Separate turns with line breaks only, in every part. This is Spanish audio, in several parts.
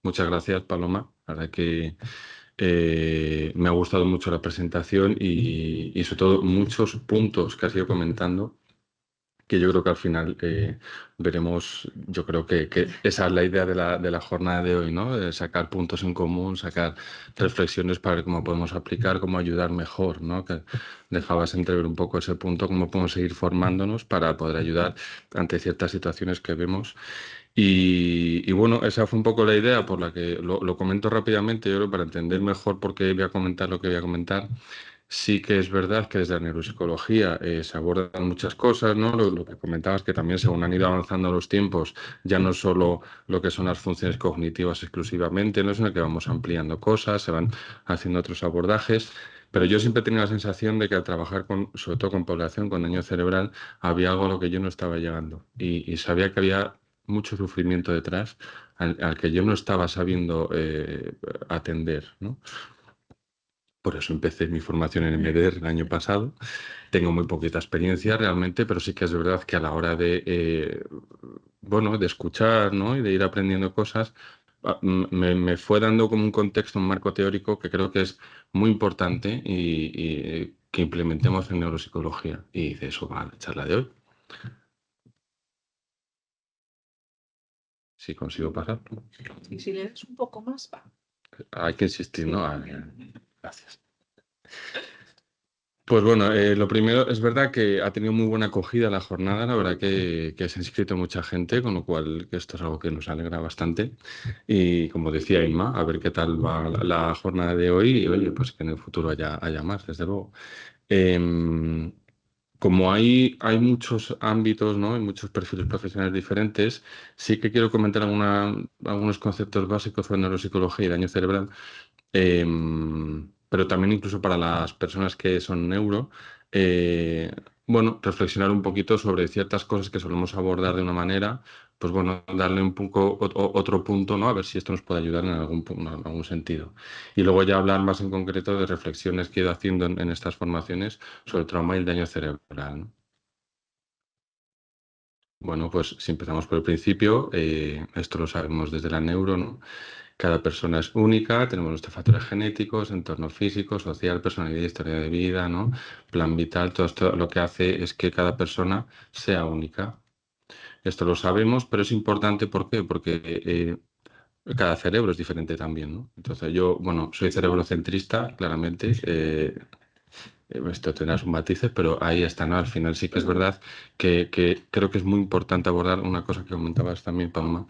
Muchas gracias, Paloma. La verdad que me ha gustado mucho la presentación y sobre todo muchos puntos que has ido comentando, que yo creo que al final veremos. Yo creo que esa es la idea de la jornada de hoy, ¿no? De sacar puntos en común, sacar reflexiones para ver cómo podemos aplicar, cómo ayudar mejor, ¿no? Que dejabas entrever un poco ese punto, cómo podemos seguir formándonos para poder ayudar ante ciertas situaciones que vemos. Y bueno, esa fue un poco la idea por la que lo comento rápidamente, yo creo, para entender mejor por qué voy a comentar lo que voy a comentar. Sí que es verdad que desde la neuropsicología se abordan muchas cosas, ¿no? Lo que comentabas, que también según han ido avanzando los tiempos, ya no solo lo que son las funciones cognitivas exclusivamente, ¿no? Sino que vamos ampliando cosas, se van haciendo otros abordajes. Pero yo siempre he tenido la sensación de que al trabajar con, sobre todo con población con daño cerebral, había algo a lo que yo no estaba llegando. Y sabía que había mucho sufrimiento detrás al que yo no estaba sabiendo atender, ¿no? Por eso empecé mi formación en MDR el año pasado. Tengo muy poquita experiencia realmente, pero sí que es verdad que a la hora de, bueno, de escuchar, ¿no? Y de ir aprendiendo cosas, me fue dando como un contexto, un marco teórico que creo que es muy importante y que implementemos en neuropsicología. Y de eso va la charla de hoy. Si consigo pasar.
Y si le das un poco más, va.
Hay que insistir, ¿no? Gracias. Pues bueno, lo primero, es verdad que ha tenido muy buena acogida la jornada, la verdad que se ha inscrito mucha gente, con lo cual que esto es algo que nos alegra bastante. Y como decía Inma, a ver qué tal va la jornada de hoy y oye, pues que en el futuro haya más, desde luego. Em, Como hay muchos ámbitos, ¿no? Hay muchos perfiles profesionales diferentes, sí que quiero comentar algunos conceptos básicos sobre neuropsicología y daño cerebral. Pero también incluso para las personas que son neuro, eh, bueno, reflexionar un poquito sobre ciertas cosas que solemos abordar de una manera, pues bueno, darle un poco otro punto, ¿no? A ver si esto nos puede ayudar en en algún sentido. Y luego ya hablar más en concreto de reflexiones que he ido haciendo en estas formaciones sobre el trauma y el daño cerebral, ¿no? Bueno, pues si empezamos por el principio, esto lo sabemos desde la neuro, ¿no? Cada persona es única, tenemos nuestros factores genéticos, entorno físico, social, personalidad, historia de vida, ¿no? Plan vital, todo esto lo que hace es que cada persona sea única. Esto lo sabemos, pero es importante, ¿por qué? Porque cada cerebro es diferente también, ¿no? Entonces yo, bueno, soy cerebrocentrista, claramente, esto tendrá sus matices, pero ahí está, ¿no? Al final sí que es verdad que creo que es muy importante abordar una cosa que comentabas también, Paloma,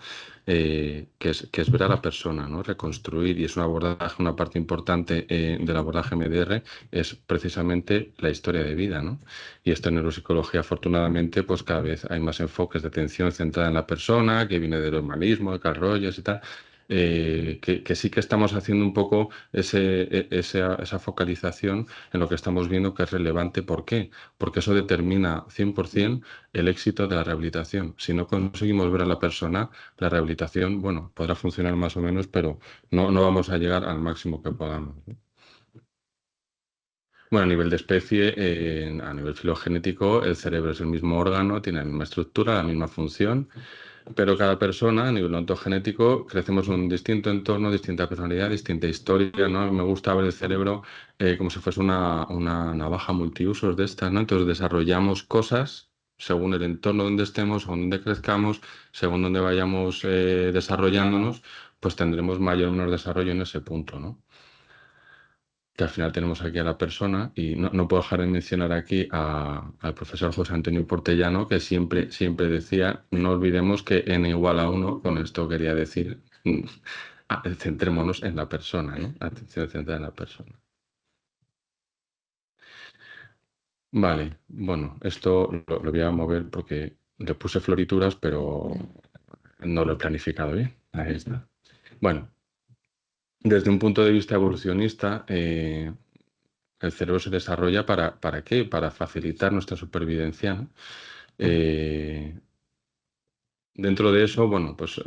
que es ver a la persona, ¿no? Reconstruir, y es un abordaje, una parte importante del abordaje MDR, es precisamente la historia de vida, ¿no? Y esto en neuropsicología, afortunadamente, pues cada vez hay más enfoques de atención centrada en la persona, que viene del humanismo, de Carl Rogers y tal, que sí que estamos haciendo un poco esa focalización en lo que estamos viendo que es relevante. ¿Por qué? Porque eso determina 100% el éxito de la rehabilitación. Si no conseguimos ver a la persona, la rehabilitación, bueno, podrá funcionar más o menos, pero no vamos a llegar al máximo que podamos, ¿no? Bueno, a nivel de especie, a nivel filogenético, el cerebro es el mismo órgano, tiene la misma estructura, la misma función, pero cada persona, a nivel ontogenético, crecemos en un distinto entorno, distinta personalidad, distinta historia, ¿no? A mí me gusta ver el cerebro como si fuese una navaja multiusos de estas, ¿no? Entonces desarrollamos cosas según el entorno donde estemos, según donde crezcamos, según donde vayamos desarrollándonos, pues tendremos mayor o menor desarrollo en ese punto, ¿no? Que al final tenemos aquí a la persona y no puedo dejar de mencionar aquí al profesor José Antonio Portellano, que siempre decía, no olvidemos que n igual a 1, con esto quería decir, centrémonos en la persona, ¿no? Atención centrada en la persona. Vale, bueno, esto lo voy a mover porque le puse florituras, pero no lo he planificado bien. Ahí está. Bueno, desde un punto de vista evolucionista, el cerebro se desarrolla ¿para qué? Para facilitar nuestra supervivencia, ¿no? Eh, Dentro de eso, bueno, pues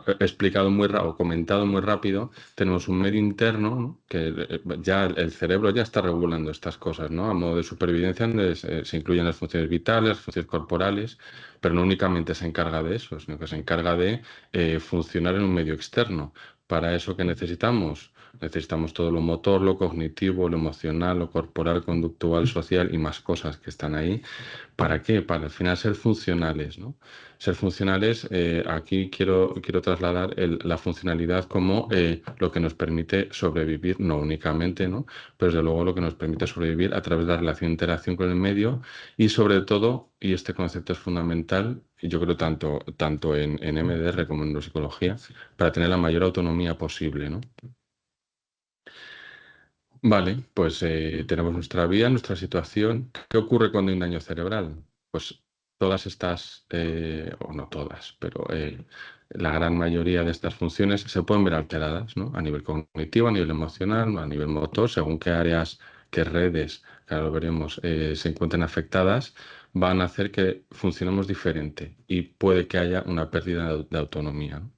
he explicado o comentado muy rápido, tenemos un medio interno, ¿no? Que ya el cerebro ya está regulando estas cosas, ¿no? A modo de supervivencia donde se incluyen las funciones vitales, las funciones corporales, pero no únicamente se encarga de eso, sino que se encarga de funcionar en un medio externo. Para eso, ¿qué necesitamos? Necesitamos todo lo motor, lo cognitivo, lo emocional, lo corporal, conductual, social y más cosas que están ahí. ¿Para qué? Para al final ser funcionales, ¿no? Ser funcionales, aquí quiero trasladar la funcionalidad como lo que nos permite sobrevivir, no únicamente, ¿no? Pero desde luego lo que nos permite sobrevivir a través de la relación interacción con el medio y sobre todo, y este concepto es fundamental, y yo creo tanto en MDR como en neuropsicología, para tener la mayor autonomía posible, ¿no? Vale, pues tenemos nuestra vida, nuestra situación. ¿Qué ocurre cuando hay un daño cerebral? Pues todas estas, o no todas, pero la gran mayoría de estas funciones se pueden ver alteradas, ¿no? A nivel cognitivo, a nivel emocional, a nivel motor, según qué áreas, qué redes, que ahora lo veremos, se encuentren afectadas, van a hacer que funcionemos diferente y puede que haya una pérdida de autonomía, ¿no?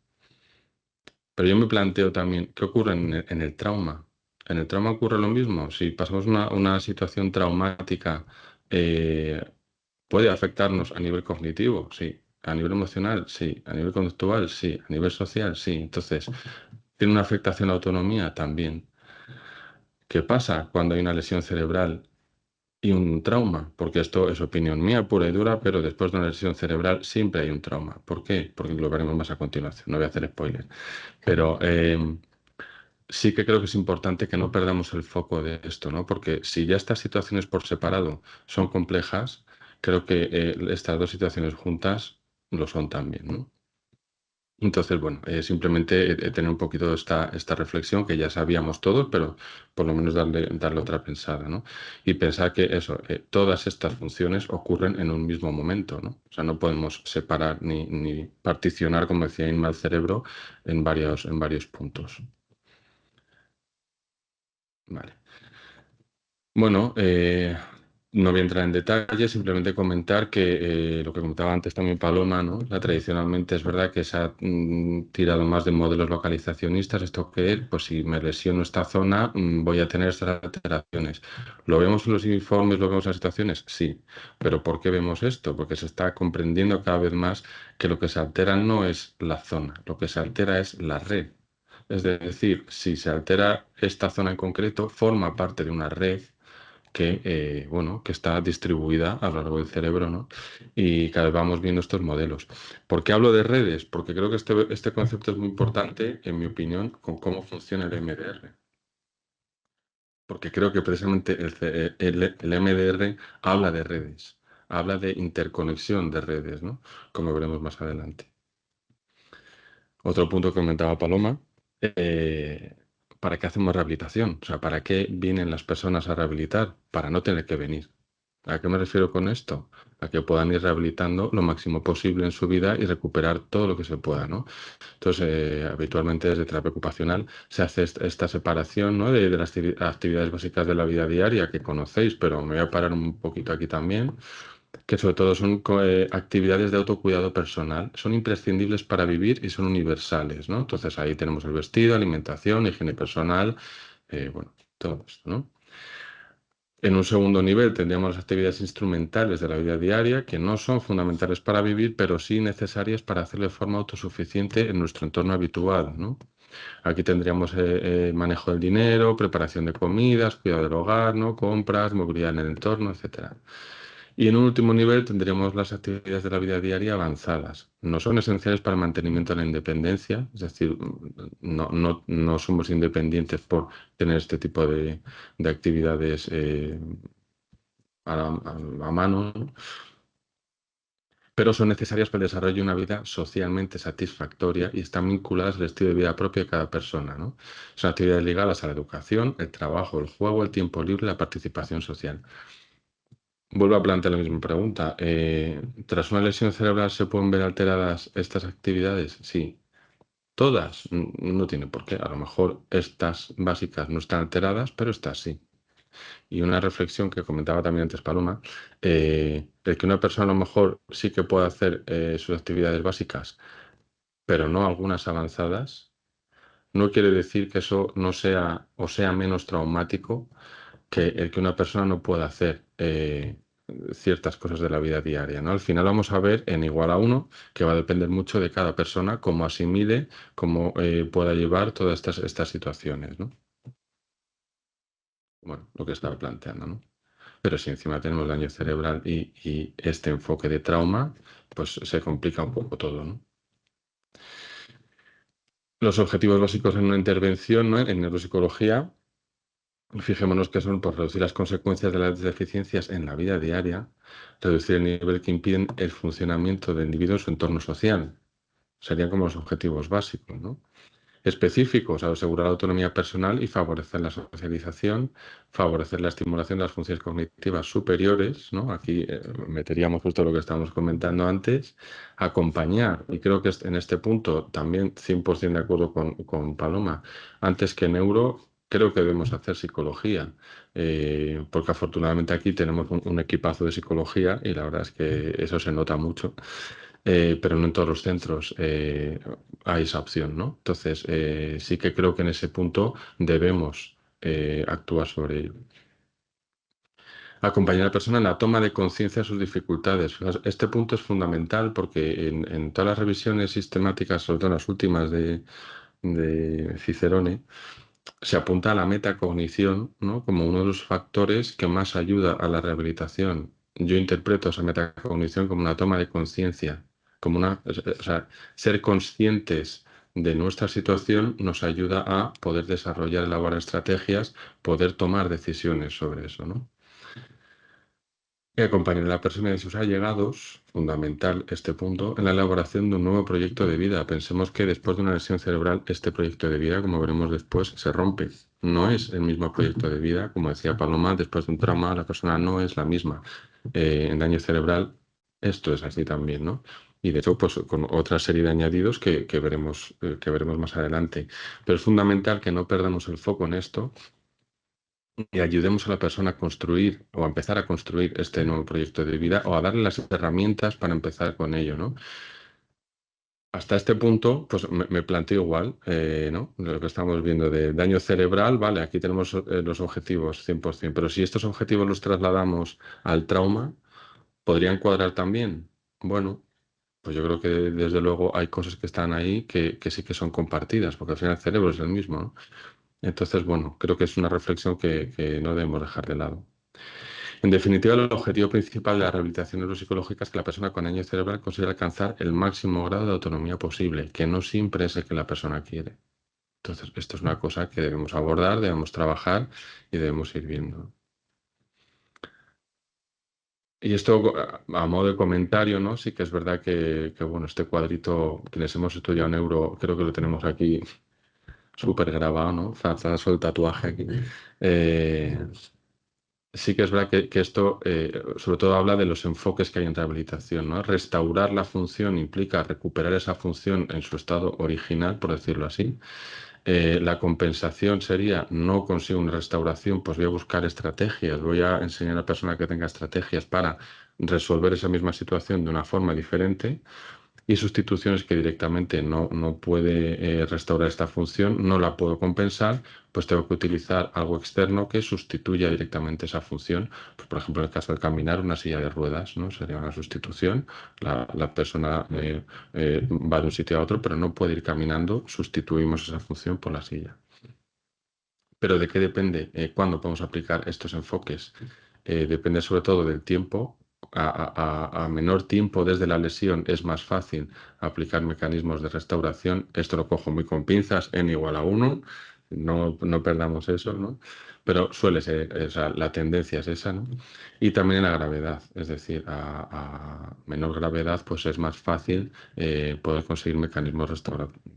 Pero yo me planteo también, ¿qué ocurre en el trauma? ¿En el trauma ocurre lo mismo? Si pasamos una situación traumática, eh, ¿puede afectarnos a nivel cognitivo? Sí. ¿A nivel emocional? Sí. ¿A nivel conductual? Sí. ¿A nivel social? Sí. Entonces, ¿tiene una afectación a la autonomía? También. ¿Qué pasa cuando hay una lesión cerebral y un trauma? Porque esto es opinión mía pura y dura, pero después de una lesión cerebral siempre hay un trauma. ¿Por qué? Porque lo veremos más a continuación. No voy a hacer spoiler. Pero sí que creo que es importante que no perdamos el foco de esto, ¿no? Porque si ya estas situaciones por separado son complejas, creo que estas dos situaciones juntas lo son también, ¿no? Entonces, bueno, simplemente tener un poquito esta reflexión que ya sabíamos todos, pero por lo menos darle otra pensada, ¿no? Y pensar que eso, todas estas funciones ocurren en un mismo momento, ¿no? O sea, no podemos separar ni particionar, como decía Inma, el cerebro en varios puntos. Vale. Bueno, no voy a entrar en detalle, simplemente comentar que lo que comentaba antes también Paloma, ¿no? Tradicionalmente es verdad que se ha tirado más de modelos localizacionistas. Esto que es, pues si me lesiono esta zona, voy a tener estas alteraciones. ¿Lo vemos en los informes, lo vemos en las situaciones? Sí. ¿Pero por qué vemos esto? Porque se está comprendiendo cada vez más que lo que se altera no es la zona, lo que se altera es la red. Es decir, si se altera esta zona en concreto, forma parte de una red que, bueno, que está distribuida a lo largo del cerebro, ¿no? Y cada vez vamos viendo estos modelos. ¿Por qué hablo de redes? Porque creo que este concepto es muy importante, en mi opinión, con cómo funciona el MDR. Porque creo que precisamente el MDR habla de redes, habla de interconexión de redes, ¿no? Como veremos más adelante. Otro punto que comentaba Paloma, eh, ¿para qué hacemos rehabilitación? O sea, ¿para qué vienen las personas a rehabilitar? Para no tener que venir. ¿A qué me refiero con esto? A que puedan ir rehabilitando lo máximo posible en su vida y recuperar todo lo que se pueda, ¿no? Entonces, habitualmente desde terapia ocupacional se hace esta separación, ¿no? de las actividades básicas de la vida diaria que conocéis, pero me voy a parar un poquito aquí también, que sobre todo son actividades de autocuidado personal, son imprescindibles para vivir y son universales, ¿no? Entonces ahí tenemos el vestido, alimentación, higiene personal, bueno, todo esto, ¿no? En un segundo nivel tendríamos las actividades instrumentales de la vida diaria, que no son fundamentales para vivir, pero sí necesarias para hacerlo de forma autosuficiente en nuestro entorno habitual, ¿no? Aquí tendríamos manejo del dinero, preparación de comidas, cuidado del hogar, ¿no? Compras, movilidad en el entorno, etcétera. Y en un último nivel tendríamos las actividades de la vida diaria avanzadas. No son esenciales para el mantenimiento de la independencia, es decir, no somos independientes por tener este tipo de actividades a mano, ¿no? Pero son necesarias para el desarrollo de una vida socialmente satisfactoria y están vinculadas al estilo de vida propio de cada persona, ¿no? Son actividades ligadas a la educación, el trabajo, el juego, el tiempo libre y la participación social. Vuelvo a plantear la misma pregunta. ¿Tras una lesión cerebral se pueden ver alteradas estas actividades? Sí. ¿Todas? No tiene por qué. A lo mejor estas básicas no están alteradas, pero estas sí. Y una reflexión que comentaba también antes Paloma, el que una persona a lo mejor sí que puede hacer sus actividades básicas, pero no algunas avanzadas, no quiere decir que eso no sea o sea menos traumático que el que una persona no pueda hacer ciertas cosas de la vida diaria, ¿no? Al final vamos a ver en igual a uno que va a depender mucho de cada persona, cómo asimile, cómo pueda llevar todas estas situaciones, ¿no? Bueno, lo que estaba planteando, ¿no? Pero si encima tenemos daño cerebral y este enfoque de trauma, pues se complica un poco todo, ¿no? Los objetivos básicos en una intervención, ¿no? En neuropsicología, fijémonos que son pues, reducir las consecuencias de las deficiencias en la vida diaria, reducir el nivel que impiden el funcionamiento del individuo en su entorno social. Serían como los objetivos básicos, ¿no? Específicos, asegurar la autonomía personal y favorecer la socialización, favorecer la estimulación de las funciones cognitivas superiores, ¿no? Aquí meteríamos justo lo que estábamos comentando antes, acompañar, y creo que en este punto también 100% de acuerdo con Paloma, antes que neuro, creo que debemos hacer psicología, porque afortunadamente aquí tenemos un equipazo de psicología y la verdad es que eso se nota mucho. Pero no en todos los centros hay esa opción, ¿no? Entonces, sí que creo que en ese punto debemos actuar sobre ello. Acompañar a la persona en la toma de conciencia de sus dificultades. Fijaos, este punto es fundamental porque en todas las revisiones sistemáticas, sobre todo en las últimas de Cicerone, se apunta a la metacognición, ¿no? Como uno de los factores que más ayuda a la rehabilitación. Yo interpreto esa metacognición como una toma de conciencia, como o sea, ser conscientes de nuestra situación nos ayuda a poder desarrollar, elaborar estrategias, poder tomar decisiones sobre eso, ¿no? Y acompañar a la persona y sus allegados, fundamental este punto, en la elaboración de un nuevo proyecto de vida. Pensemos que después de una lesión cerebral, este proyecto de vida, como veremos después, se rompe. No es el mismo proyecto de vida, como decía Paloma, después de un trauma, la persona no es la misma. En daño cerebral, esto es así también, ¿no? Y de hecho, pues con otra serie de añadidos que veremos más adelante. Pero es fundamental que no perdamos el foco en esto y ayudemos a la persona a construir o a empezar a construir este nuevo proyecto de vida o a darle las herramientas para empezar con ello, ¿no? Hasta este punto, pues me planteo igual, ¿no? Lo que estamos viendo de daño cerebral, vale, aquí tenemos los objetivos 100%, pero si estos objetivos los trasladamos al trauma, ¿podrían cuadrar también? Bueno, pues yo creo que desde luego hay cosas que están ahí que sí que son compartidas, porque al final el cerebro es el mismo, ¿no? Entonces, bueno, creo que es una reflexión que no debemos dejar de lado. En definitiva, el objetivo principal de la rehabilitación neuropsicológica es que la persona con daño cerebral consiga alcanzar el máximo grado de autonomía posible, que no siempre es el que la persona quiere. Entonces, esto es una cosa que debemos abordar, debemos trabajar y debemos ir viendo. Y esto, a modo de comentario, ¿no? Sí que es verdad bueno, este cuadrito, quienes hemos estudiado neuro, creo que lo tenemos aquí súper grabado, ¿no? Famoso el tatuaje aquí. Eh, Sí que es verdad que esto sobre todo habla de los enfoques que hay en rehabilitación, ¿no? Restaurar la función implica recuperar esa función en su estado original, por decirlo así. La compensación sería no consigo una restauración, pues voy a buscar estrategias, voy a enseñar a la persona que tenga estrategias para resolver esa misma situación de una forma diferente. Y sustituciones que directamente no puede restaurar esta función, no la puedo compensar, pues tengo que utilizar algo externo que sustituya directamente esa función. Pues, por ejemplo, en el caso de caminar, una silla de ruedas, ¿no? Sería una sustitución. La persona va de un sitio a otro, pero no puede ir caminando, sustituimos esa función por la silla. Pero ¿de qué depende? ¿Cuándo podemos aplicar estos enfoques? Depende sobre todo del tiempo. A menor tiempo desde la lesión es más fácil aplicar mecanismos de restauración. Esto lo cojo muy con pinzas, n igual a 1. No perdamos eso, ¿no? Pero suele ser, o sea, la tendencia es esa, ¿no? Y también en la gravedad, es decir, a menor gravedad, pues es más fácil poder conseguir mecanismos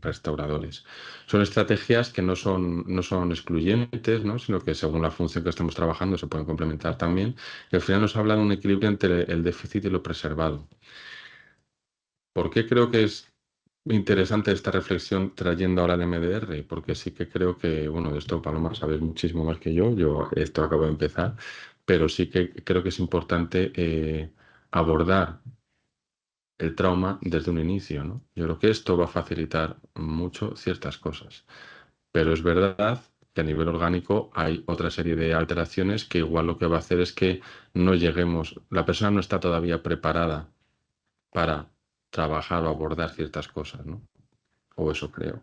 restauradores. Son estrategias que no son excluyentes, ¿no? Sino que según la función que estamos trabajando se pueden complementar también. Y al final nos habla de un equilibrio entre el déficit y lo preservado. ¿Por qué creo que es Interesante esta reflexión trayendo ahora el MDR, porque sí que creo que, bueno, de esto, Paloma, sabes muchísimo más que yo esto acabo de empezar, pero sí que creo que es importante abordar el trauma desde un inicio, ¿no? Yo creo que esto va a facilitar mucho ciertas cosas, pero es verdad que a nivel orgánico hay otra serie de alteraciones que igual lo que va a hacer es que no lleguemos, la persona no está todavía preparada para trabajar o abordar ciertas cosas, ¿no? O eso creo.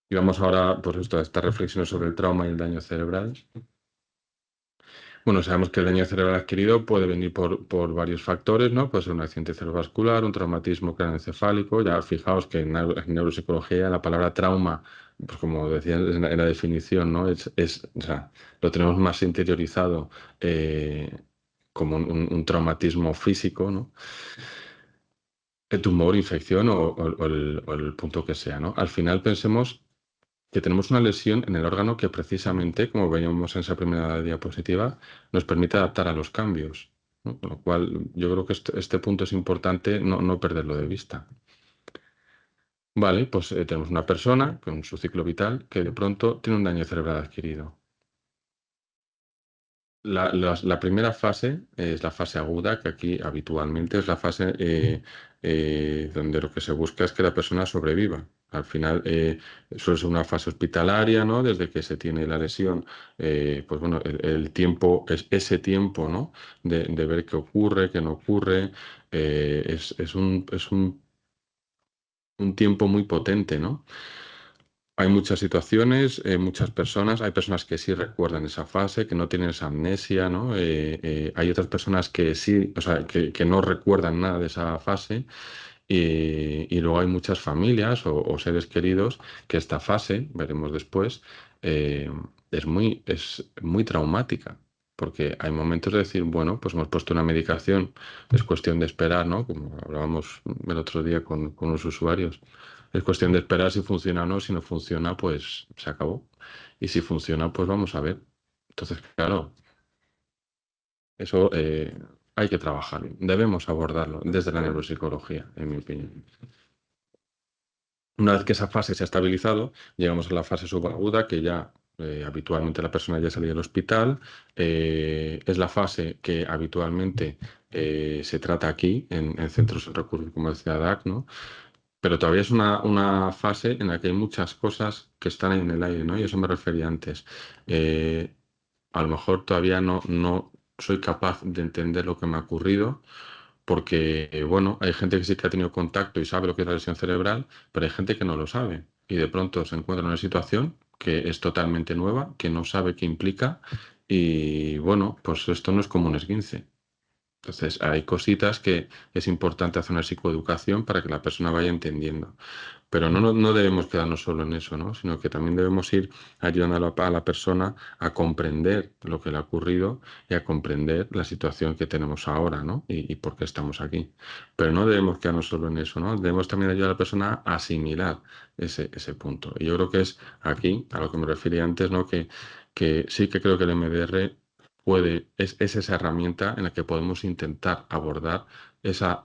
Y vamos ahora, pues esto, a estas reflexiones sobre el trauma y el daño cerebral. Bueno, sabemos que el daño cerebral adquirido puede venir por varios factores, ¿no? Puede ser un accidente cerebrovascular, un traumatismo craneoencefálico. Ya fijaos que en neuropsicología la palabra trauma, pues como decía en la definición, ¿no? O sea, lo tenemos más interiorizado como un traumatismo físico, ¿no? El tumor, infección o el punto que sea, ¿no? Al final pensemos que tenemos una lesión en el órgano que precisamente, como veíamos en esa primera diapositiva, nos permite adaptar a los cambios, ¿no? Con lo cual, yo creo que este punto es importante no perderlo de vista. Vale, pues tenemos una persona con su ciclo vital que de pronto tiene un daño cerebral adquirido. La primera fase es la fase aguda, que aquí habitualmente es la fase donde lo que se busca es que la persona sobreviva. Al final suele ser una fase hospitalaria, ¿no? Desde que se tiene la lesión, pues bueno, el tiempo, ese tiempo, ¿no? De ver qué ocurre, qué no ocurre, es un tiempo muy potente, ¿no? Hay muchas situaciones, muchas personas, hay personas que sí recuerdan esa fase, que no tienen esa amnesia, ¿no? Hay otras personas que sí, o sea, que no recuerdan nada de esa fase y luego hay muchas familias o seres queridos que esta fase, veremos después, eh, es muy traumática. Porque hay momentos de decir, bueno, pues hemos puesto una medicación, es cuestión de esperar, ¿no? Como hablábamos el otro día con los usuarios. Es cuestión de esperar si funciona o no. Si no funciona, pues se acabó. Y si funciona, pues vamos a ver. Entonces, claro, eso hay que trabajar. Debemos abordarlo desde la neuropsicología, en mi opinión. Una vez que esa fase se ha estabilizado, llegamos a la fase subaguda, que ya habitualmente la persona ya salía del hospital. Es la fase que habitualmente se trata aquí, en centros de recursos, como decía DAC, ¿no? Pero todavía es una fase en la que hay muchas cosas que están ahí en el aire, ¿no? Y eso me refería antes. Eh, a lo mejor todavía no soy capaz de entender lo que me ha ocurrido, porque, bueno, hay gente que sí que ha tenido contacto y sabe lo que es la lesión cerebral, pero hay gente que no lo sabe. Y de pronto se encuentra en una situación que es totalmente nueva, que no sabe qué implica. Y bueno, pues esto no es como un esguince. Entonces, hay cositas que es importante hacer una psicoeducación para que la persona vaya entendiendo. Pero no debemos quedarnos solo en eso, ¿no? Sino que también debemos ir ayudando a la persona a comprender lo que le ha ocurrido y a comprender la situación que tenemos ahora, ¿no? Y por qué estamos aquí. Pero no debemos quedarnos solo en eso, ¿no? Debemos también ayudar a la persona a asimilar ese punto. Y yo creo que es aquí, a lo que me refería antes, ¿no? Que sí que creo que el MDR es esa herramienta en la que podemos intentar abordar esa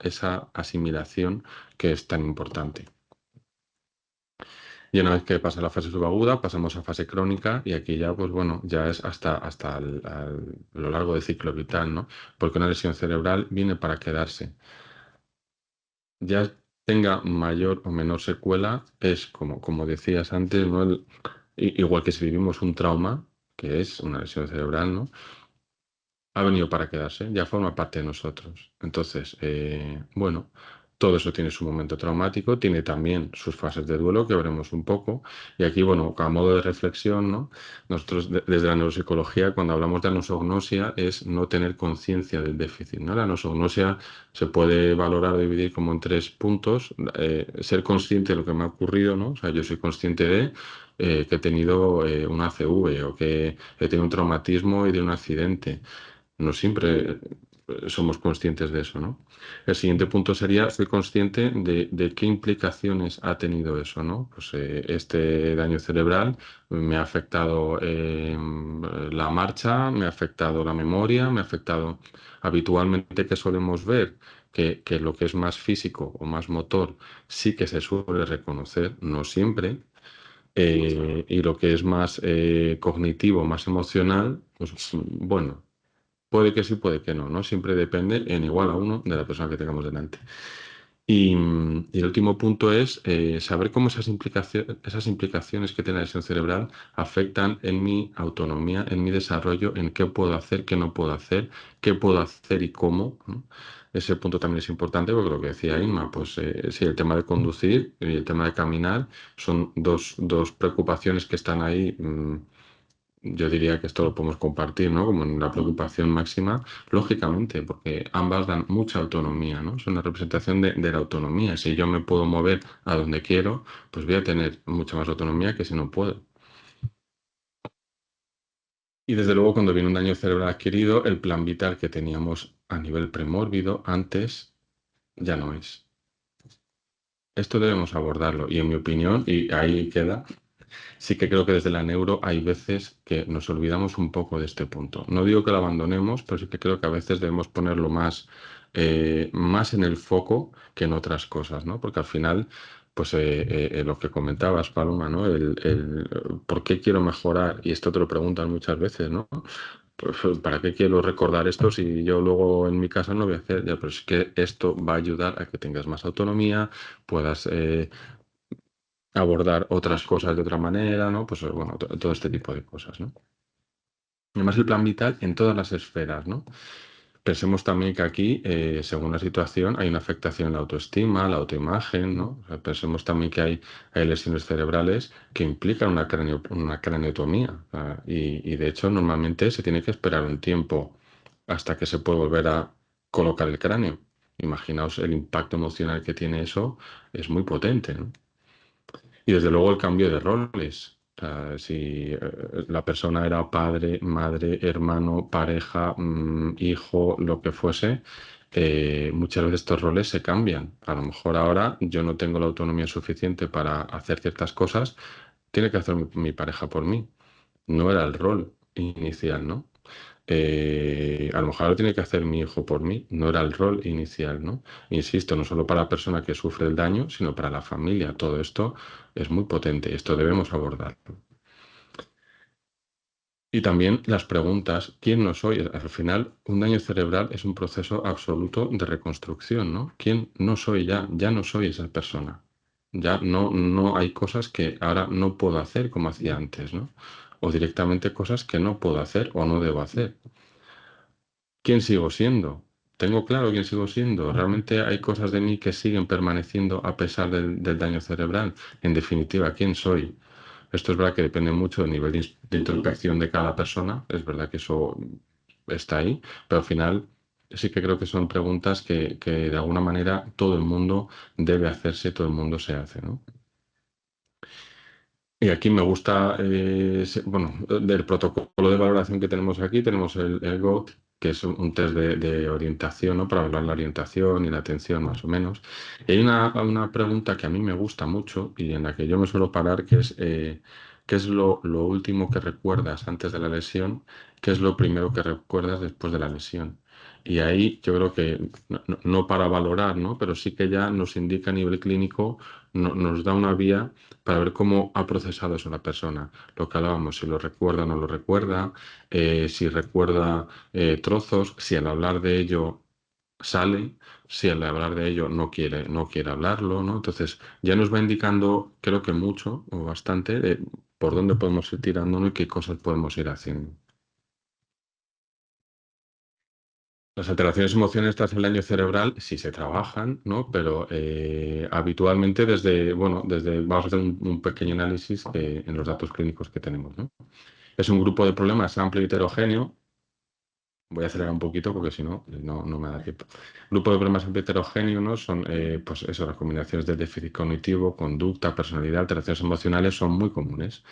asimilación que es tan importante. Y una vez que pasa la fase subaguda, pasamos a fase crónica y aquí ya, pues bueno, ya es hasta lo largo del ciclo vital, ¿no? Porque una lesión cerebral viene para quedarse. Ya tenga mayor o menor secuela, es como decías antes, ¿no? Igual que si vivimos un trauma, que es una lesión cerebral, ¿no? Ha venido para quedarse, ya forma parte de nosotros. Entonces, bueno, todo eso tiene su momento traumático, tiene también sus fases de duelo, que veremos un poco. Y aquí, bueno, a modo de reflexión, ¿no? Nosotros desde la neuropsicología, cuando hablamos de anosognosia, es no tener conciencia del déficit, ¿no? La anosognosia se puede valorar o dividir como en tres puntos. Ser consciente de lo que me ha ocurrido, ¿no? O sea, yo soy consciente de que he tenido un ACV o que he tenido un traumatismo y de un accidente. No siempre somos conscientes de eso, ¿no? El siguiente punto sería, soy consciente de qué implicaciones ha tenido eso, ¿no? Pues este daño cerebral me ha afectado la marcha, me ha afectado la memoria, me ha afectado habitualmente, ¿qué solemos ver? que lo que es más físico o más motor sí que se suele reconocer, no siempre, y lo que es más cognitivo, más emocional, pues bueno, puede que sí, puede que no, ¿no? Siempre depende en igual a uno de la persona que tengamos delante. Y el último punto es saber cómo esas implicaciones que tiene la lesión cerebral afectan en mi autonomía, en mi desarrollo, en qué puedo hacer, qué no puedo hacer, qué puedo hacer y cómo, ¿no? Ese punto también es importante porque lo que decía Inma, pues sí, el tema de conducir y el tema de caminar son dos preocupaciones que están ahí. Yo diría que esto lo podemos compartir, ¿no? Como en la preocupación máxima, lógicamente, porque ambas dan mucha autonomía, ¿no? Es una representación de la autonomía. Si yo me puedo mover a donde quiero, pues voy a tener mucha más autonomía que si no puedo. Y desde luego, cuando viene un daño cerebral adquirido, el plan vital que teníamos a nivel premórbido antes ya no es. Esto debemos abordarlo y en mi opinión, y ahí queda, sí que creo que desde la neuro hay veces que nos olvidamos un poco de este punto. No digo que lo abandonemos, pero sí que creo que a veces debemos ponerlo más en el foco que en otras cosas, ¿no? Porque al final, pues lo que comentabas, Paloma, ¿no? ¿Por qué quiero mejorar? Y esto te lo preguntan muchas veces, ¿no? Pues, ¿para qué quiero recordar esto si yo luego en mi casa no voy a hacer? Ya, pero es que esto va a ayudar a que tengas más autonomía, puedas abordar otras cosas de otra manera, ¿no? Pues bueno, todo este tipo de cosas, ¿no? Además, el plan vital en todas las esferas, ¿no? Pensemos también que aquí, según la situación, hay una afectación en la autoestima, la autoimagen, ¿no? O sea, pensemos también que hay lesiones cerebrales que implican una craneotomía. O sea, y de hecho, normalmente se tiene que esperar un tiempo hasta que se puede volver a colocar el cráneo. Imaginaos el impacto emocional que tiene eso, es muy potente, ¿no? Y desde luego el cambio de roles. O sea, si la persona era padre, madre, hermano, pareja, hijo, lo que fuese, muchas veces estos roles se cambian. A lo mejor ahora yo no tengo la autonomía suficiente para hacer ciertas cosas, tiene que hacer mi pareja por mí. No era el rol inicial, ¿no? A lo mejor lo tiene que hacer mi hijo por mí, no era el rol inicial, ¿no? Insisto, no solo para la persona que sufre el daño, sino para la familia. Todo esto es muy potente, esto debemos abordarlo. Y también las preguntas, ¿quién no soy? Al final, un daño cerebral es un proceso absoluto de reconstrucción, ¿no? ¿Quién no soy ya? Ya no soy esa persona. Ya no hay cosas que ahora no puedo hacer como hacía antes, ¿no? O directamente cosas que no puedo hacer o no debo hacer. ¿Quién sigo siendo? ¿Tengo claro quién sigo siendo? ¿Realmente hay cosas de mí que siguen permaneciendo a pesar del daño cerebral? En definitiva, ¿quién soy? Esto es verdad que depende mucho del nivel de introspección de cada persona, es verdad que eso está ahí, pero al final sí que creo que son preguntas que de alguna manera todo el mundo debe hacerse, todo el mundo se hace, ¿no? Y aquí me gusta, bueno, del protocolo de valoración que tenemos aquí, tenemos el GOT, que es un test de orientación, ¿no? Para valorar la orientación y la atención, más o menos. Y hay una pregunta que a mí me gusta mucho y en la que yo me suelo parar, que es, ¿qué es lo último que recuerdas antes de la lesión? ¿Qué es lo primero que recuerdas después de la lesión? Y ahí yo creo que, no para valorar, ¿no? Pero sí que ya nos indica a nivel clínico, nos da una vía para ver cómo ha procesado eso la persona. Lo que hablábamos, si lo recuerda o no lo recuerda, si recuerda trozos, si al hablar de ello sale, si al hablar de ello no quiere hablarlo, ¿no? Entonces ya nos va indicando, creo que mucho o bastante, de por dónde podemos ir tirando, ¿no? Y qué cosas podemos ir haciendo. Las alteraciones emocionales tras el daño cerebral sí se trabajan, ¿no? Pero habitualmente vamos a hacer un pequeño análisis en los datos clínicos que tenemos, ¿no? Es un grupo de problemas amplio y heterogéneo. Voy a acelerar un poquito porque si no, no me da tiempo. Grupo de problemas amplio y heterogéneo, ¿no? Son, pues eso, las combinaciones de déficit cognitivo, conducta, personalidad, alteraciones emocionales son muy comunes.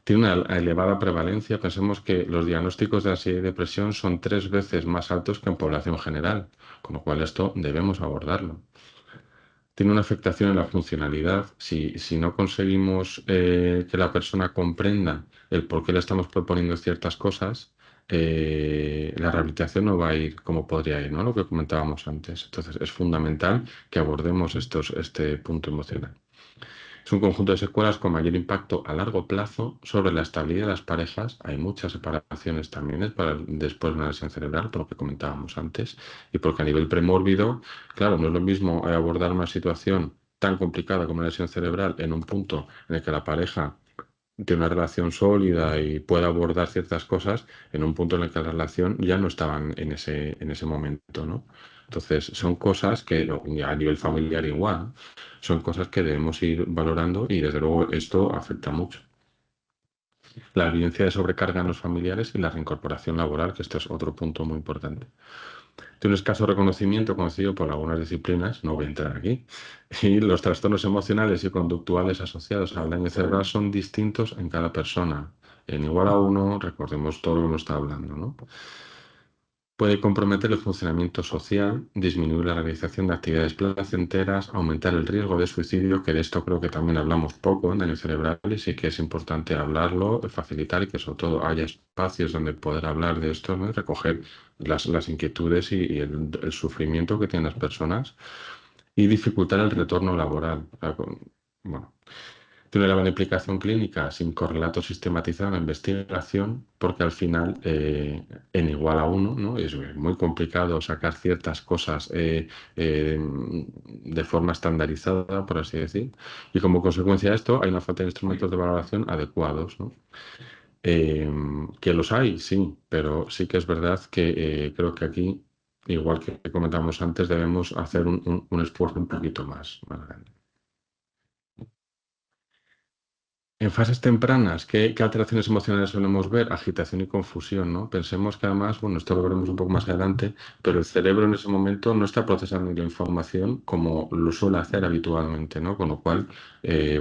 Tiene una elevada prevalencia. Pensemos que los diagnósticos de ansiedad y depresión son 3 veces más altos que en población general, con lo cual esto debemos abordarlo. Tiene una afectación en la funcionalidad. Si no conseguimos que la persona comprenda el por qué le estamos proponiendo ciertas cosas, la rehabilitación no va a ir como podría ir, ¿no? Lo que comentábamos antes. Entonces, es fundamental que abordemos este punto emocional. Es un conjunto de secuelas con mayor impacto a largo plazo sobre la estabilidad de las parejas. Hay muchas separaciones también después de una lesión cerebral, por lo que comentábamos antes, y porque a nivel premórbido, claro, no es lo mismo abordar una situación tan complicada como una lesión cerebral en un punto en el que la pareja tiene una relación sólida y puede abordar ciertas cosas en un punto en el que la relación ya no estaban en ese momento, ¿no? Entonces, son cosas que a nivel familiar igual, son cosas que debemos ir valorando y desde luego esto afecta mucho. La evidencia de sobrecarga en los familiares y la reincorporación laboral, que esto es otro punto muy importante. Tiene un escaso reconocimiento conocido por algunas disciplinas, no voy a entrar aquí, y los trastornos emocionales y conductuales asociados al daño cerebral son distintos en cada persona. En igual a uno, recordemos todo lo que nos está hablando, ¿no? Puede comprometer el funcionamiento social, disminuir la realización de actividades placenteras, aumentar el riesgo de suicidio, que de esto creo que también hablamos poco en daño cerebral y sí que es importante hablarlo, facilitar y que sobre todo haya espacios donde poder hablar de esto, ¿no? Y recoger las inquietudes y el sufrimiento que tienen las personas y dificultar el retorno laboral. O sea, bueno, tiene una buena implicación clínica sin correlato sistematizado en la investigación, porque al final, en igual a uno, ¿no? Es muy complicado sacar ciertas cosas de forma estandarizada, por así decir, y como consecuencia de esto hay una falta de instrumentos de valoración adecuados, ¿no? Que los hay, sí, pero sí que es verdad que creo que aquí, igual que comentamos antes, debemos hacer un esfuerzo un poquito más grande. En fases tempranas, ¿qué alteraciones emocionales solemos ver? Agitación y confusión, ¿no? Pensemos que además, bueno, esto lo veremos un poco más adelante, pero el cerebro en ese momento no está procesando la información como lo suele hacer habitualmente, ¿no? Con lo cual,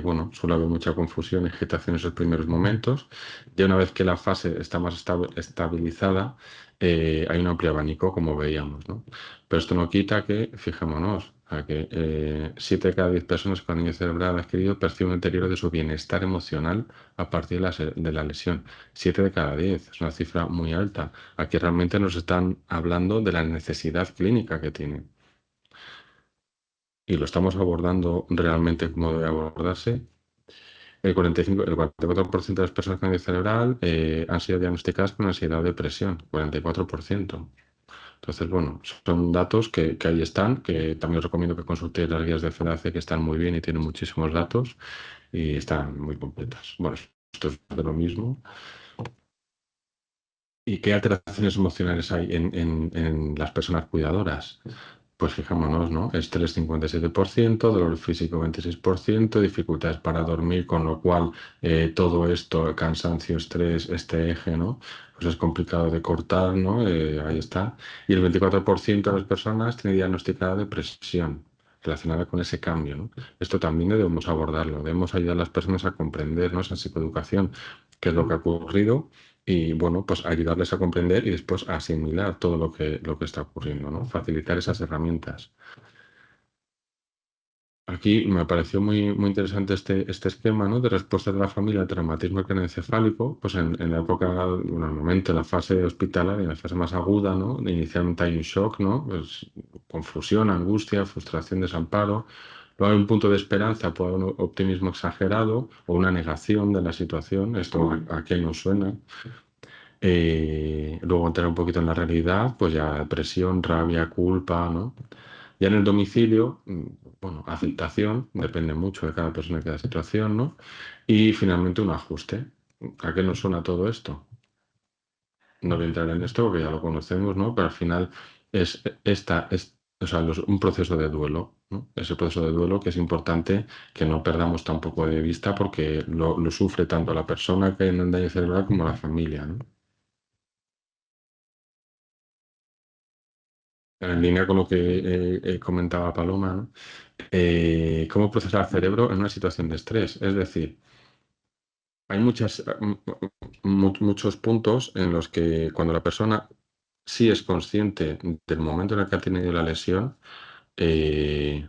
bueno, suele haber mucha confusión y agitación en esos primeros momentos. Ya una vez que la fase está más estabilizada, hay un amplio abanico, como veíamos, ¿no? Pero esto no quita que, fijémonos, a que 7 de cada 10 personas con daño cerebral adquirido perciben un deterioro de su bienestar emocional a partir de la lesión. 7 de cada 10 es una cifra muy alta. Aquí realmente nos están hablando de la necesidad clínica que tienen. Y lo estamos abordando realmente como debe abordarse. El 44% de las personas con daño cerebral han sido diagnosticadas con ansiedad o depresión. 44%. Entonces, bueno, son datos que ahí están, que también os recomiendo que consultéis las guías de FEDACE, que están muy bien y tienen muchísimos datos y están muy completas. Bueno, esto es de lo mismo. ¿Y qué alteraciones emocionales hay en las personas cuidadoras? Pues fijémonos, ¿no? Estrés 57%, dolor físico 26%, dificultades para dormir, con lo cual todo esto, cansancio, estrés, este eje, ¿no? Pues es complicado de cortar, ¿no? Ahí está. Y el 24% de las personas tiene diagnosticada depresión relacionada con ese cambio, ¿no? Esto también debemos abordarlo, debemos ayudar a las personas a comprender, ¿no? Esa psicoeducación, qué es lo que ha ocurrido y bueno, pues ayudarles a comprender y después a asimilar todo lo que está ocurriendo, ¿no? Facilitar esas herramientas. Aquí me pareció muy interesante este esquema, ¿no? De respuesta de la familia al traumatismo craneoencefálico, pues en la época, bueno, en el momento, en la fase hospitalaria, en la fase más aguda, ¿no? Inicialmente hay un shock, ¿no? Pues confusión, angustia, frustración, desamparo. Luego hay un punto de esperanza, puede haber un optimismo exagerado o una negación de la situación. Esto a qué nos suena. Luego entrar un poquito en la realidad, pues ya depresión, rabia, culpa, ¿no? Ya en el domicilio, bueno, aceptación, depende mucho de cada persona y cada situación, ¿no? Y finalmente un ajuste. ¿A qué nos suena todo esto? No voy a entrar en esto porque ya lo conocemos, ¿no? Pero al final o sea, un proceso de duelo, ¿no? Ese proceso de duelo que es importante que no perdamos tampoco de vista porque lo sufre tanto la persona que en el daño cerebral como la familia, ¿no? En línea con lo que comentaba Paloma, ¿no? Cómo procesar el cerebro en una situación de estrés. Es decir, hay muchos puntos en los que cuando la persona sí es consciente del momento en el que ha tenido la lesión, eh,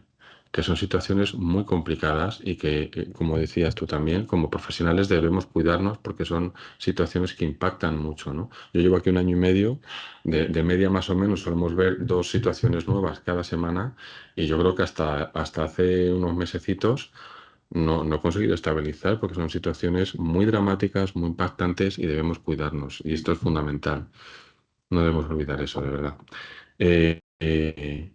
que son situaciones muy complicadas y que, como decías tú también, como profesionales debemos cuidarnos porque son situaciones que impactan mucho, ¿no? Yo llevo aquí 1 año y medio, de media más o menos solemos ver 2 situaciones nuevas cada semana y yo creo que hasta hace unos mesecitos no he conseguido estabilizar porque son situaciones muy dramáticas, muy impactantes y debemos cuidarnos. Y esto es fundamental. No debemos olvidar eso, de verdad. Eh, eh,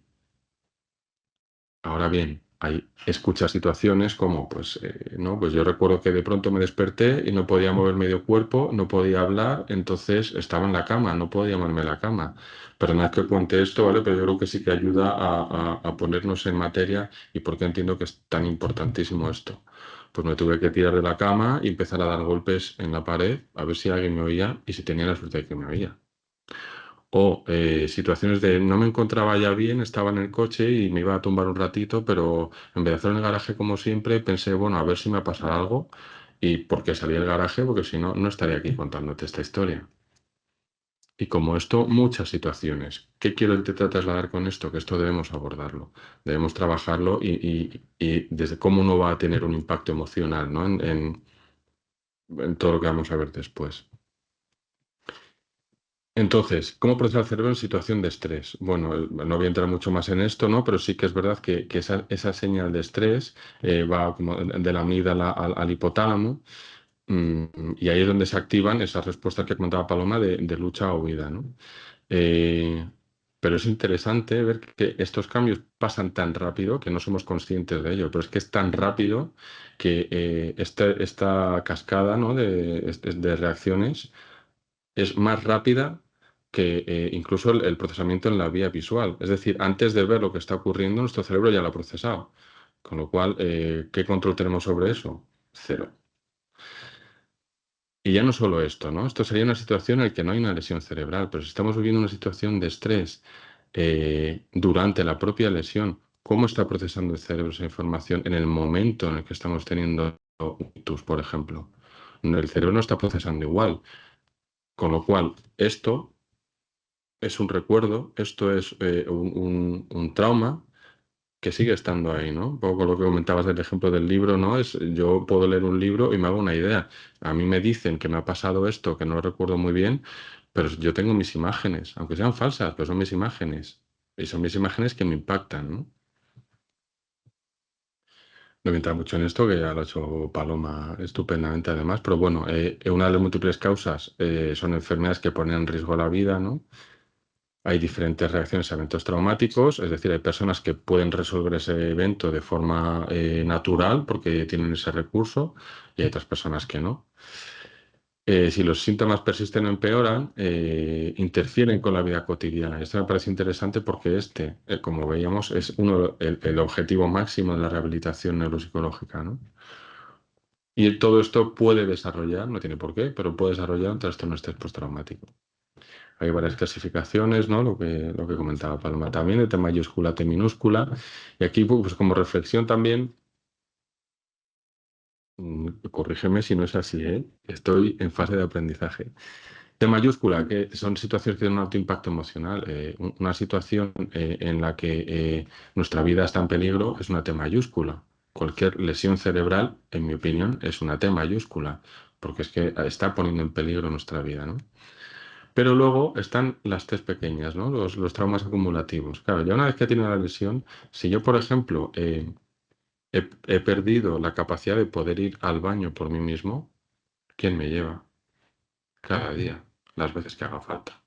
Ahora bien, hay escuchas situaciones como, pues, no, pues yo recuerdo que de pronto me desperté y no podía mover medio cuerpo, no podía hablar, entonces estaba en la cama, no podía moverme de la cama. Perdonad que cuente esto, ¿vale? Pero yo creo que sí que ayuda a ponernos en materia y porque entiendo que es tan importantísimo esto. Pues me tuve que tirar de la cama y empezar a dar golpes en la pared a ver si alguien me oía y si tenía la suerte de que me oía. O situaciones de no me encontraba ya bien, estaba en el coche y me iba a tumbar un ratito, pero en vez de hacer en el garaje como siempre, pensé, bueno, a ver si me ha pasado algo. ¿Y por qué salí del garaje? Porque si no, no estaría aquí contándote esta historia. Y como esto, muchas situaciones. ¿Qué quiero intentar trasladar con esto? Que esto debemos abordarlo, debemos trabajarlo y desde cómo uno va a tener un impacto emocional, ¿no? En todo lo que vamos a ver después. Entonces, ¿cómo procesa el cerebro en situación de estrés? Bueno, no voy a entrar mucho más en esto, ¿no? Pero sí que es verdad que esa señal de estrés va como de la amígdala al hipotálamo, mm, y ahí es donde se activan esas respuestas que comentaba Paloma de lucha o huida, ¿no? Eh, pero es interesante ver que estos cambios pasan tan rápido que no somos conscientes de ello, pero es que es tan rápido que esta cascada, ¿no? de reacciones es más rápida que incluso el procesamiento en la vía visual. Es decir, antes de ver lo que está ocurriendo, nuestro cerebro ya lo ha procesado. Con lo cual, ¿qué control tenemos sobre eso? Cero. Y ya no solo esto, ¿no? Esto sería una situación en la que no hay una lesión cerebral, pero si estamos viviendo una situación de estrés durante la propia lesión, ¿cómo está procesando el cerebro esa información en el momento en el que estamos teniendo un ictus, por ejemplo? El cerebro no está procesando igual. Con lo cual, esto es un recuerdo, esto es un trauma que sigue estando ahí, ¿no? Un poco lo que comentabas del ejemplo del libro, ¿no? Yo puedo leer un libro y me hago una idea. A mí me dicen que me ha pasado esto, que no lo recuerdo muy bien, pero yo tengo mis imágenes, aunque sean falsas, pero son mis imágenes. Y son mis imágenes que me impactan, ¿no? No voy a entrar mucho en esto, que ya lo ha hecho Paloma estupendamente además, pero bueno, una de las múltiples causas son enfermedades que ponen en riesgo la vida, ¿no? Hay diferentes reacciones a eventos traumáticos, es decir, hay personas que pueden resolver ese evento de forma natural porque tienen ese recurso y hay otras personas que no. Si los síntomas persisten o empeoran, interfieren con la vida cotidiana. Esto me parece interesante porque como veíamos, es el objetivo máximo de la rehabilitación neuropsicológica, ¿no? Y todo esto puede desarrollar, no tiene por qué, pero puede desarrollar un trastorno de estrés postraumático. Hay varias clasificaciones, ¿no? Lo que comentaba Palma también, de T mayúscula a T minúscula. Y aquí, pues como reflexión también, corrígeme si no es así, ¿eh? Estoy en fase de aprendizaje. T mayúscula, que son situaciones que tienen un alto impacto emocional. Una situación en la que nuestra vida está en peligro es una T mayúscula. Cualquier lesión cerebral, en mi opinión, es una T mayúscula, porque es que está poniendo en peligro nuestra vida, ¿no? Pero luego están las T's pequeñas, ¿no? Los traumas acumulativos. Claro, ya una vez que tiene la lesión, si yo, por ejemplo, he perdido la capacidad de poder ir al baño por mí mismo, ¿quién me lleva? Cada día, las veces que haga falta.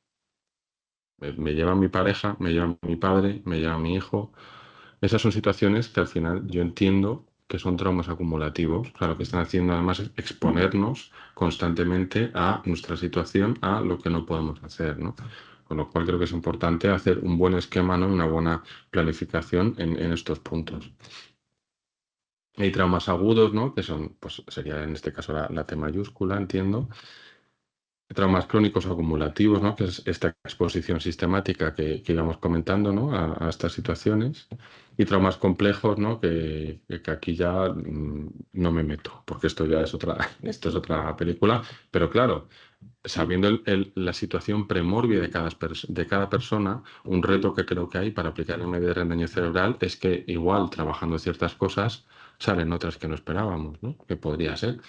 Me lleva mi pareja, me lleva mi padre, me lleva mi hijo. Esas son situaciones que al final yo entiendo que son traumas acumulativos. O sea, lo que están haciendo además es exponernos constantemente a nuestra situación, a lo que no podemos hacer, ¿no? Con lo cual creo que es importante hacer un buen esquema, ¿no? Una buena planificación en estos puntos. Hay traumas agudos, ¿no? Que son, pues sería en este caso la T mayúscula, entiendo. Traumas crónicos o acumulativos, ¿no? Que es esta exposición sistemática que íbamos comentando, ¿no? A estas situaciones. Y traumas complejos, ¿no? Que aquí ya no me meto, porque esto ya es otra, esto es otra película. Pero claro, sabiendo la situación premórbia de cada persona, un reto que creo que hay para aplicar el MDR en daño cerebral es que igual trabajando ciertas cosas salen otras que no esperábamos, ¿no? Que podría ser.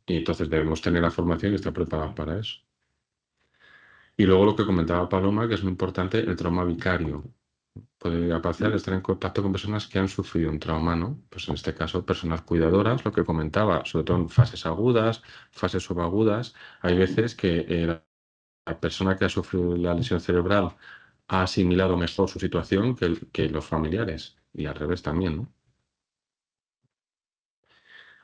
Y entonces debemos tener la formación y estar preparados para eso. Y luego lo que comentaba Paloma, que es muy importante, el trauma vicario. Puede aparecer estar en contacto con personas que han sufrido un trauma, ¿no? Pues en este caso, personas cuidadoras, lo que comentaba, sobre todo en fases agudas, fases subagudas. Hay veces que la persona que ha sufrido la lesión cerebral ha asimilado mejor su situación que los familiares, y al revés también, ¿no?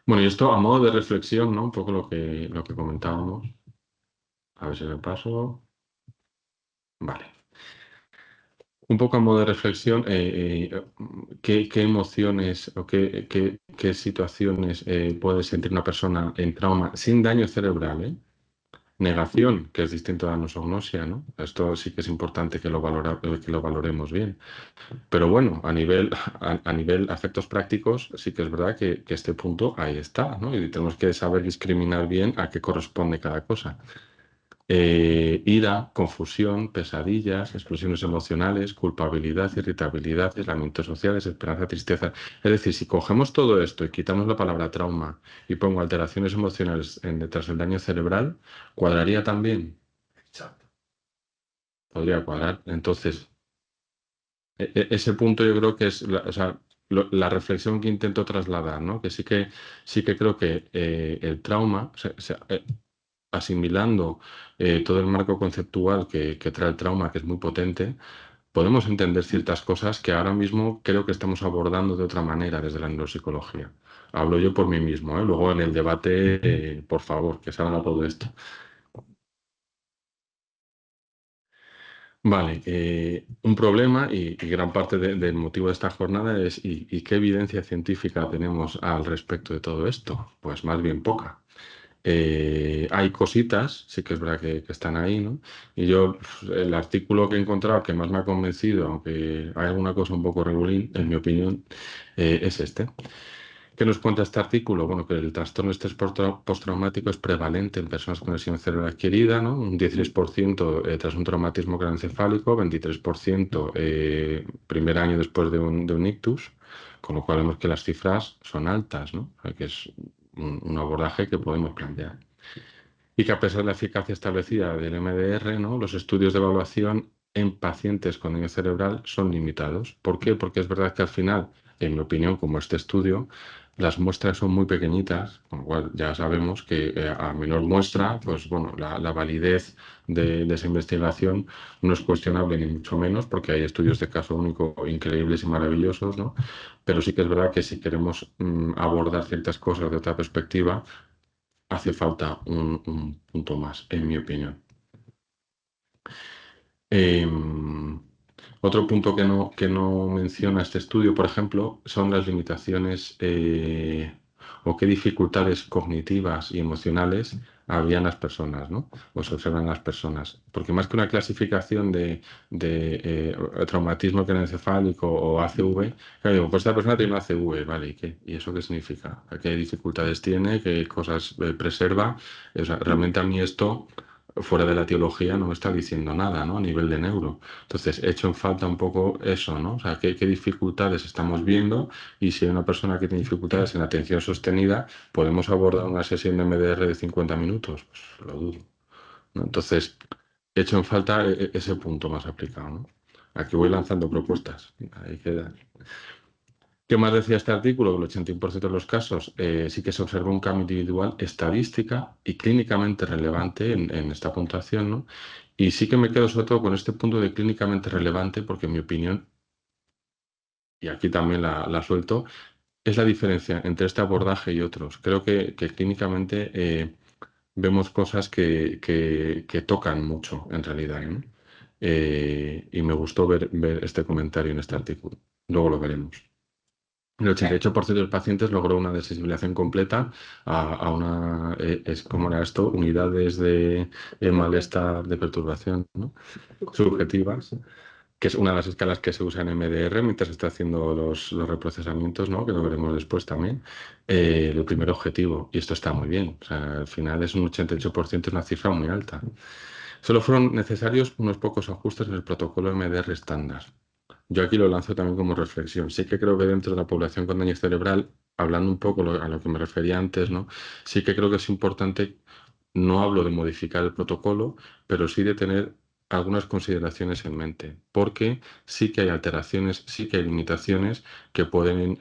Bueno, y esto a modo de reflexión, ¿no? Un poco lo que comentábamos. A ver si me paso. Vale. Un poco a modo de reflexión, ¿qué emociones o qué situaciones puede sentir una persona en trauma sin daño cerebral? Negación, que es distinto a nosognosia, ¿no? Esto sí que es importante que lo valoremos bien. Pero bueno, a nivel efectos prácticos, sí que es verdad que este punto ahí está, ¿no? Y tenemos que saber discriminar bien a qué corresponde cada cosa. Ira, confusión, pesadillas, explosiones emocionales, culpabilidad, irritabilidad, aislamientos sociales, esperanza, tristeza. Es decir, si cogemos todo esto y quitamos la palabra trauma y pongo alteraciones emocionales detrás del daño cerebral, ¿cuadraría también? Podría cuadrar. Entonces, ese punto yo creo que es o sea, la reflexión que intento trasladar, ¿no? Que sí que creo que el trauma, asimilando todo el marco conceptual que trae el trauma, que es muy potente, podemos entender ciertas cosas que ahora mismo creo que estamos abordando de otra manera desde la neuropsicología. Hablo yo por mí mismo, ¿eh? Luego en el debate, por favor, que salga todo esto. Vale, un problema y gran parte del motivo de esta jornada es ¿y qué evidencia científica tenemos al respecto de todo esto? Pues más bien poca. Hay cositas, sí que es verdad que están ahí, ¿no? Y yo, pues, el artículo que he encontrado que más me ha convencido, aunque hay alguna cosa un poco regulín, en mi opinión, es este. ¿Qué nos cuenta este artículo? Bueno, que el trastorno de estrés postraumático es prevalente en personas con lesión cerebral adquirida, ¿no? Un 16% tras un traumatismo craneoencefálico, 23% primer año después de un ictus, con lo cual vemos que las cifras son altas, ¿no? O sea, que es un abordaje que podemos plantear. Y que a pesar de la eficacia establecida del MDR, ¿no? Los estudios de evaluación en pacientes con daño cerebral son limitados. ¿Por qué? Porque es verdad que al final, en mi opinión, como este estudio, las muestras son muy pequeñitas, con lo cual ya sabemos que a menor muestra, pues bueno, la validez de esa investigación no es cuestionable ni mucho menos, porque hay estudios de caso único increíbles y maravillosos, ¿no? Pero sí que es verdad que si queremos abordar ciertas cosas de otra perspectiva, hace falta un punto más, en mi opinión. Em, Otro punto que no menciona este estudio, por ejemplo, son las limitaciones o qué dificultades cognitivas y emocionales había en las personas, ¿no? O se observan en las personas. Porque más que una clasificación de traumatismo craneoencefálico o ACV, claro, digo, pues esta persona tiene un ACV, ¿vale? ¿Y qué? ¿Y eso qué significa? ¿Qué dificultades tiene? ¿Qué cosas preserva? O sea, realmente a mí esto fuera de la teología no me está diciendo nada, ¿no? A nivel de neuro. Entonces, he hecho en falta un poco eso, ¿no? O sea, qué dificultades estamos viendo y si hay una persona que tiene dificultades en atención sostenida, ¿podemos abordar una sesión de MDR de 50 minutos? Pues lo dudo, ¿no? Entonces, he hecho en falta ese punto más aplicado, ¿no? Aquí voy lanzando propuestas. Ahí queda. ¿Qué más decía este artículo? Que el 81% de los casos sí que se observa un cambio individual estadística y clínicamente relevante en esta puntuación, ¿no? Y sí que me quedo sobre todo con este punto de clínicamente relevante porque en mi opinión, y aquí también la suelto, es la diferencia entre este abordaje y otros. Creo que clínicamente vemos cosas que tocan mucho en realidad, ¿no? Y me gustó ver este comentario en este artículo. Luego lo veremos. El 88% de los pacientes logró una desensibilización completa a ¿cómo era esto? Unidades de malestar, de perturbación, ¿no? Subjetivas, que es una de las escalas que se usa en MDR mientras se está haciendo los reprocesamientos, ¿no? Que lo veremos después también. El primer objetivo, y esto está muy bien, o sea, al final es un 88%, es una cifra muy alta. Solo fueron necesarios unos pocos ajustes en el protocolo MDR estándar. Yo aquí lo lanzo también como reflexión. Sí que creo que dentro de la población con daño cerebral, hablando un poco a lo que me refería antes, ¿no? Sí que creo que es importante, no hablo de modificar el protocolo, pero sí de tener algunas consideraciones en mente, porque sí que hay alteraciones, sí que hay limitaciones que pueden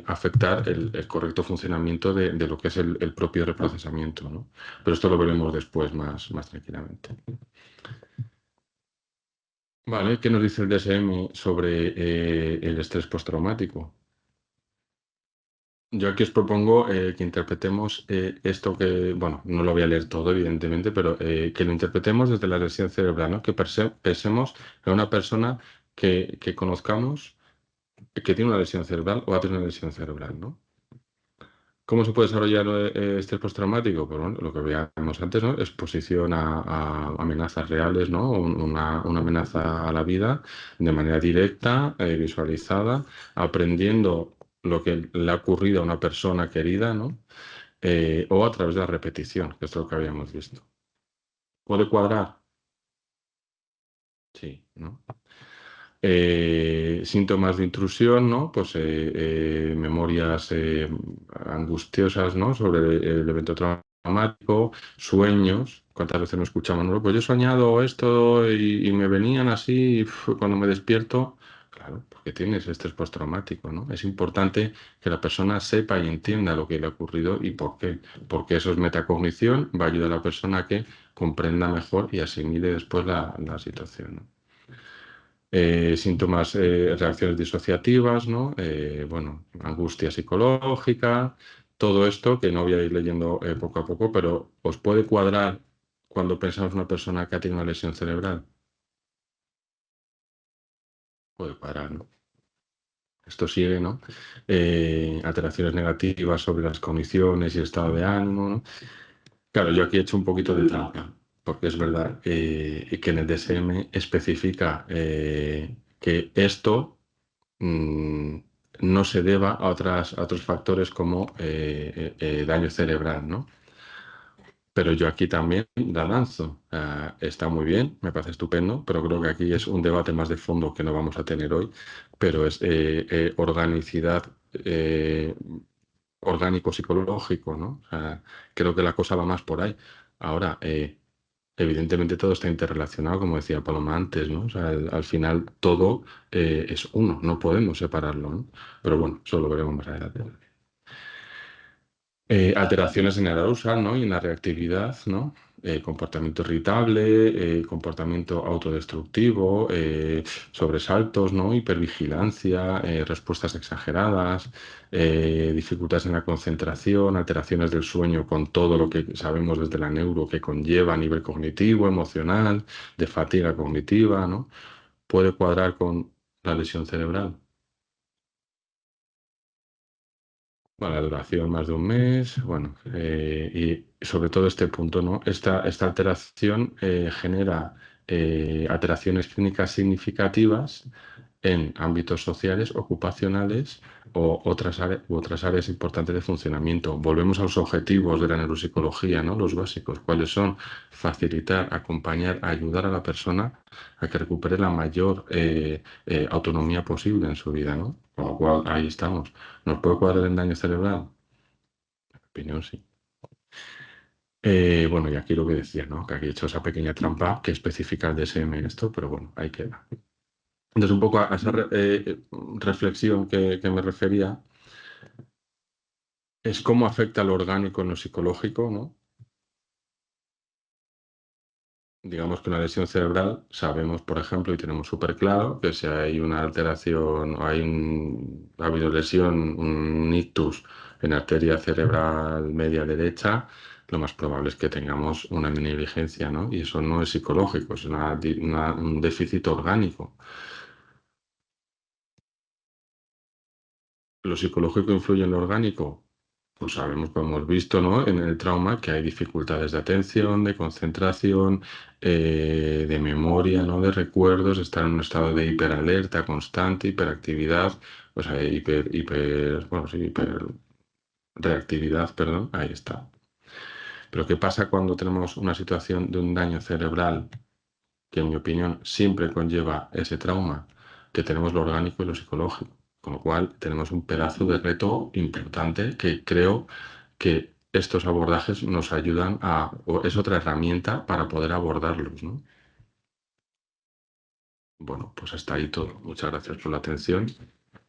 afectar el correcto funcionamiento de lo que es el propio reprocesamiento, ¿no? Pero esto lo veremos después más tranquilamente. Vale, ¿qué nos dice el DSM sobre el estrés postraumático? Yo aquí os propongo que interpretemos esto que, bueno, no lo voy a leer todo, evidentemente, pero que lo interpretemos desde la lesión cerebral, ¿no? Que pensemos en una persona que conozcamos que tiene una lesión cerebral o ha tenido una lesión cerebral, ¿no? ¿Cómo se puede desarrollar estrés postraumático? Pues bueno, lo que veíamos antes, ¿no? Exposición a amenazas reales, ¿no? Una amenaza a la vida de manera directa, visualizada, aprendiendo lo que le ha ocurrido a una persona querida, ¿no? O a través de la repetición, que es lo que habíamos visto. ¿Puede cuadrar? Sí, ¿no? Síntomas de intrusión, ¿no? Pues memorias angustiosas, ¿no? Sobre el evento traumático, sueños. ¿Cuántas veces nos escuchamos? ¿No? Pues yo he soñado esto y me venían así cuando me despierto. Claro, porque tienes estrés postraumático, ¿no? Es importante que la persona sepa y entienda lo que le ha ocurrido y por qué. Porque eso es metacognición, va a ayudar a la persona a que comprenda mejor y asimile después la situación, ¿no? Síntomas, reacciones disociativas, ¿no? Bueno, angustia psicológica, todo esto que no voy a ir leyendo poco a poco, pero os puede cuadrar cuando pensamos en una persona que ha tenido una lesión cerebral. Puede cuadrar, ¿no? Esto sigue, ¿no? Alteraciones negativas sobre las cogniciones y el estado de ánimo, ¿no? Claro, yo aquí he hecho un poquito de trampa, porque es verdad que en el DSM especifica que esto mm, no se deba a otros factores como daño cerebral, ¿no? Pero yo aquí también la lanzo. Está muy bien, me parece estupendo, pero creo que aquí es un debate más de fondo que no vamos a tener hoy, pero es organicidad eh, orgánico-psicológico, ¿no? O sea, creo que la cosa va más por ahí. Ahora, evidentemente todo está interrelacionado, como decía Paloma antes, ¿no? O sea, al final todo es uno, no podemos separarlo, ¿no? Pero bueno, eso lo veremos más adelante. Alteraciones en el arousal, ¿no? Y en la reactividad, ¿no? Comportamiento irritable, comportamiento autodestructivo, sobresaltos, ¿no? Hipervigilancia, respuestas exageradas, dificultades en la concentración, alteraciones del sueño con todo lo que sabemos desde la neuro que conlleva a nivel cognitivo, emocional, de fatiga cognitiva, ¿no? Puede cuadrar con la lesión cerebral. Bueno, la duración más de un mes, bueno, y sobre todo este punto, ¿no? Esta alteración genera alteraciones clínicas significativas en ámbitos sociales, ocupacionales o otras áreas importantes de funcionamiento. Volvemos a los objetivos de la neuropsicología, ¿no? Los básicos, ¿cuáles son? Facilitar, acompañar, ayudar a la persona a que recupere la mayor autonomía posible en su vida, ¿no? Con lo cual, ahí estamos. ¿Nos puede cuadrar en daño cerebral? En mi opinión, sí. Bueno, y aquí lo que decía, ¿no? Que aquí he hecho esa pequeña trampa que especifica el DSM en esto, pero bueno, ahí queda. Entonces, un poco a esa reflexión que me refería, es cómo afecta lo orgánico en lo psicológico, ¿no? Digamos que una lesión cerebral, sabemos, por ejemplo, y tenemos súper claro que si hay una alteración o ha habido lesión, un ictus en arteria cerebral media derecha, lo más probable es que tengamos una negligencia, ¿no? Y eso no es psicológico, es un déficit orgánico. ¿Lo psicológico influye en lo orgánico? pues sabemos, como hemos visto, ¿no? En el trauma que hay dificultades de atención, de concentración, de memoria, ¿no? De recuerdos, estar en un estado de hiperalerta constante, hiperactividad, o sea, bueno, sí, hiperreactividad, perdón, ahí está. Pero ¿qué pasa cuando tenemos una situación de un daño cerebral que, en mi opinión, siempre conlleva ese trauma? Que tenemos lo orgánico y lo psicológico. Con lo cual, tenemos un pedazo de reto importante que creo que estos abordajes nos ayudan o es otra herramienta para poder abordarlos, ¿no? Bueno, pues hasta ahí todo. Muchas gracias por la atención.